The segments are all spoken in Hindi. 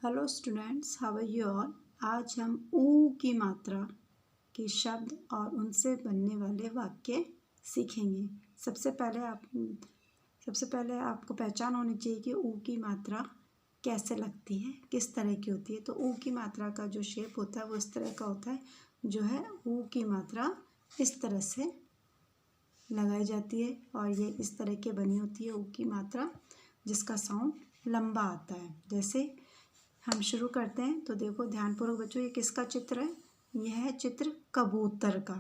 Hello students, how are you all. आज हम ऊ की मात्रा के शब्द और उनसे बनने वाले वाक्य सीखेंगे। सबसे पहले आपको पहचान होनी चाहिए कि ऊ की मात्रा कैसे लगती है, किस तरह की होती है। तो ऊ की मात्रा का जो शेप होता है वो इस तरह का होता है। जो है ऊ की मात्रा इस तरह से लगाई जाती है और ये इस तरह की बनी होती है ऊ की मात्रा, जिसका साउंड लंबा आता है। जैसे हम शुरू करते हैं तो देखो ध्यानपूर्वक बच्चों, ये किसका चित्र है? यह है चित्र कबूतर का।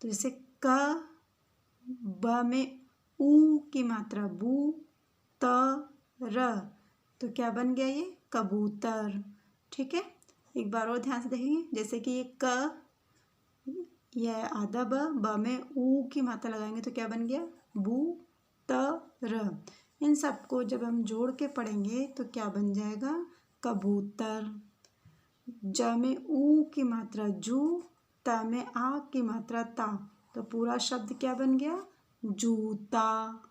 तो जैसे क ब में ऊ की मात्रा बू, त र, तो क्या बन गया? ये कबूतर। ठीक है, एक बार और ध्यान से देखेंगे। जैसे कि ये क, यह आधा ब में ऊ की मात्रा लगाएंगे तो क्या बन गया? बू त र। इन सबको जब हम जोड़ के पढ़ेंगे तो क्या बन जाएगा? कबूतर। ज में ऊ की मात्रा जू, त में आ की मात्रा ता, तो पूरा शब्द क्या बन गया? जूता।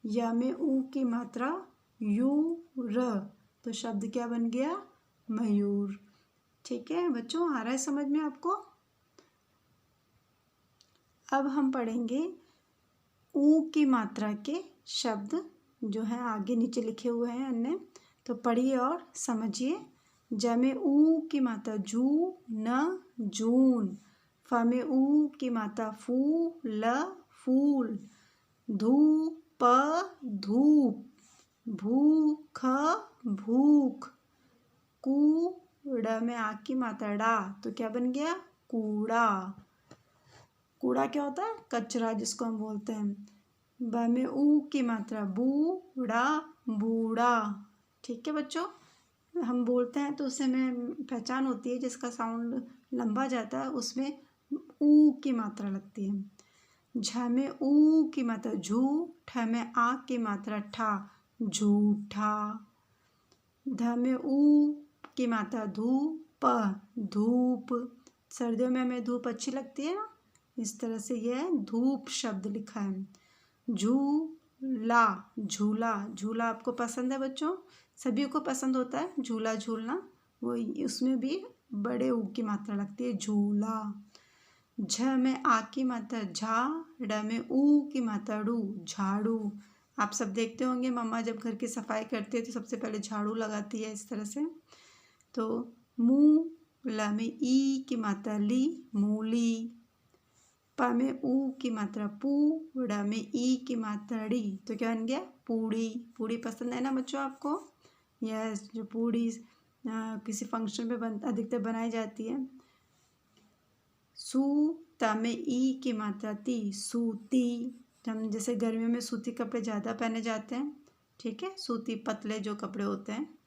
य में ऊ की मात्रा यू र, तो शब्द क्या बन गया? मयूर। ठीक है बच्चों, आ रहा है समझ में आपको? अब हम पढ़ेंगे ऊ की मात्रा के शब्द जो है आगे नीचे लिखे हुए हैं अन्य, तो पढ़िए और समझिए। ज में ऊ की मात्रा जू न जून, फ में ऊ की मात्रा फू ल फूल, धू प धूप, भू ख भूख, कू ड़ में आ की मात्रा डा, तो क्या बन गया? कूड़ा। कूड़ा क्या होता है? कचरा, जिसको हम बोलते हैं। ब में ऊ की मात्रा बूढ़ा बूढ़ा। ठीक है बच्चों, हम बोलते हैं तो उससे में पहचान होती है, जिसका साउंड लंबा जाता है उसमें ऊ की मात्रा लगती है। झ में ऊ की मात्रा झू, ठ में आ की मात्रा ठा, झूठा। ध में ऊ की मात्रा धूप, धूप। सर्दियों में हमें धूप अच्छी लगती है ना, इस तरह से यह धूप शब्द लिखा है। झूला, झूला। झूला आपको पसंद है बच्चों? सभी को पसंद होता है झूला झूलना, वो उसमें भी बड़े ऊ की मात्रा लगती है, झूला। झ में आ की मात्रा झा, ड में ऊ की मात्रा डू, झाड़ू। आप सब देखते होंगे मम्मा जब घर की सफाई करती है तो सबसे पहले झाड़ू लगाती है इस तरह से। तो मू, ल में ई की मात्रा ली, मूली। प में ऊ की मात्रा पू, ड़ में ई की मात्रा ड़ी, तो क्या बन गया? पूड़ी। पूड़ी पसंद है ना बच्चों आपको? यह जो पूड़ी किसी फंक्शन में अधिकतर बनाई जाती है। सू, त में ई की मात्रा ती, सूती। हम जैसे गर्मियों में सूती कपड़े ज़्यादा पहने जाते हैं। ठीक है, सूती पतले जो कपड़े होते हैं।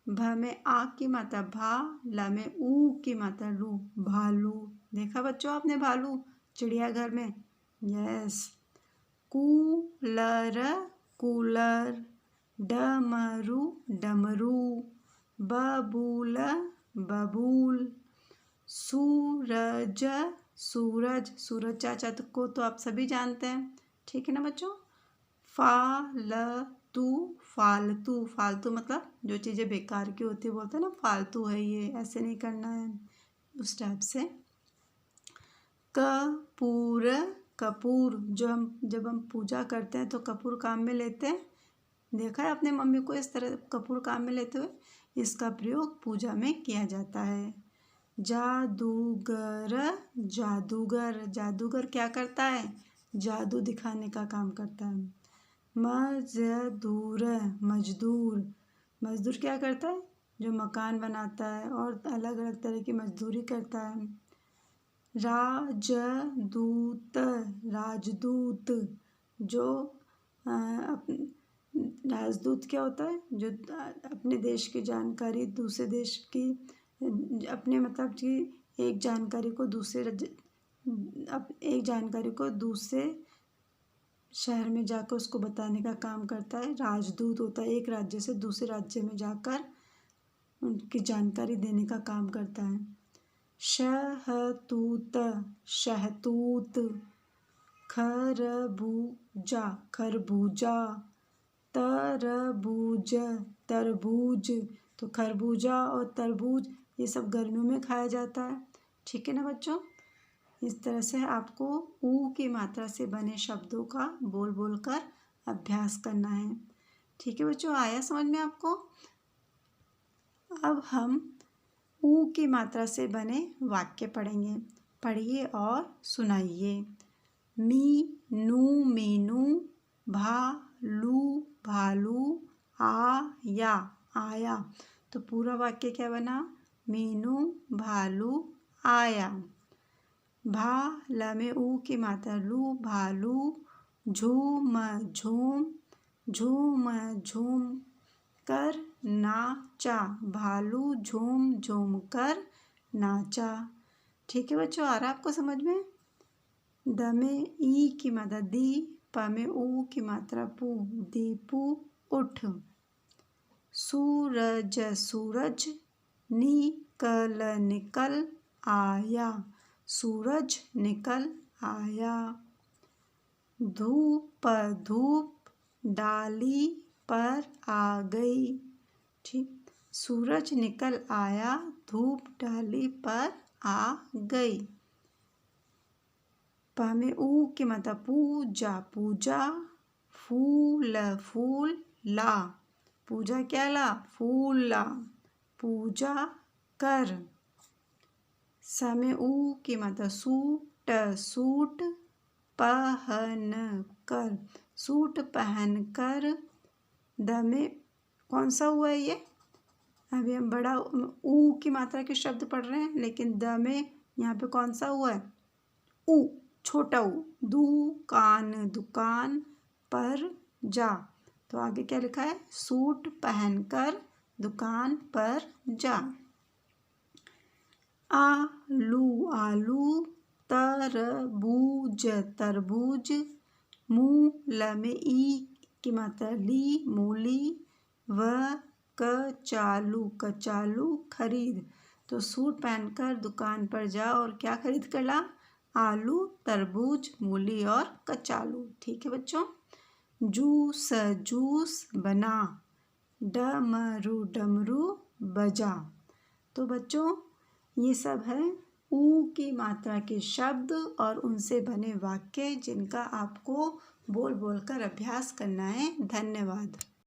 भ में आ की मात्रा भा, ल में ऊ की मात्रा लू, भालू। देखा बच्चों आपने भालू चिड़ियाघर में? यस। Cooler, cooler. डमरू, डमरू। बबूल, बबूल। सूरज, सूरज। सूरज चाचा को तो आप सभी जानते हैं, ठीक है ना बच्चों? फालतू, फालतू। फालतू मतलब जो चीज़ें बेकार की होती है, बोलते हैं ना फालतू है ये, ऐसे नहीं करना है, उस टाइप से। कपूर, कपूर। जब हम पूजा करते हैं तो कपूर काम में लेते हैं। देखा है अपने मम्मी को इस तरह कपूर काम में लेते हुए? इसका प्रयोग पूजा में किया जाता है। जादूगर, जादूगर। जादूगर क्या करता है? जादू दिखाने का काम करता है। मजदूर, मजदूर। मजदूर क्या करता है? जो मकान बनाता है और अलग अलग तरह की मजदूरी करता है। राजदूत, राजदूत। जो राजदूत क्या होता है? जो अपने देश की जानकारी दूसरे देश की, अपने मतलब कि एक जानकारी को दूसरे शहर में जाकर उसको बताने का काम करता है। राजदूत होता है, एक राज्य से दूसरे राज्य में जाकर उनकी जानकारी देने का काम करता है। शहतूत, शहतूत। खरबूजा, खरबूजा। तरबूज, खरबूज, तरबूज। तो खरबूजा और तरबूज ये सब गर्मियों में खाया जाता है। ठीक है ना बच्चों। इस तरह से आपको ऊ की मात्रा से बने शब्दों का बोल बोल कर अभ्यास करना है। ठीक है बच्चों, आया समझ में आपको। अब हम ऊ की मात्रा से बने वाक्य पढ़ेंगे। पढ़िए और सुनाइए। मी नू मीनू, भालू भालू, आया आया। तो पूरा वाक्य क्या बना? मीनू भालू आया। भा ल में ऊ की मात्रा लू भालू, झूम झूम, झूम झूम कर नाचा, भालू झूम झूम कर नाचा। ठीक है बच्चों, आ रहा आपको समझ में। द में ई की मात्रा दी, प में ऊ की मात्रा पू, दीपू उठ। सूरज सूरज, निकल निकल आया, सूरज निकल आया। धूप धूप, डाली पर आ गई। ठीक, सूरज निकल आया, धूप डाली पर आ गई। प में ऊ की मात्रा पूजा पूजा, फूल फूल ला, पूजा क्या ला? फूल ला, पूजा कर। स में ऊ की मात्रा सूट सूट, पहन कर, सूट पहन कर। द में कौन सा हुआ है ये? अभी हम बड़ा ऊ की मात्रा के शब्द पढ़ रहे हैं, लेकिन द में यहाँ पे कौन सा हुआ है? ऊ, छोटा ऊ। दुकान दुकान पर जा। तो आगे क्या लिखा है? सूट पहनकर दुकान पर जा। आलू आलू, तरबूज तरबूज, मूल में ई की मात्रा ली, मूली, व कचालू कचालू खरीद। तो सूट पहनकर दुकान पर जा और क्या खरीद कर ला? आलू, तरबूज, मूली और कचालू। ठीक है बच्चों। जूस जूस बना, डमरू डमरू बजा। तो बच्चों ये सब है ऊ की मात्रा के शब्द और उनसे बने वाक्य, जिनका आपको बोल बोल कर अभ्यास करना है। धन्यवाद।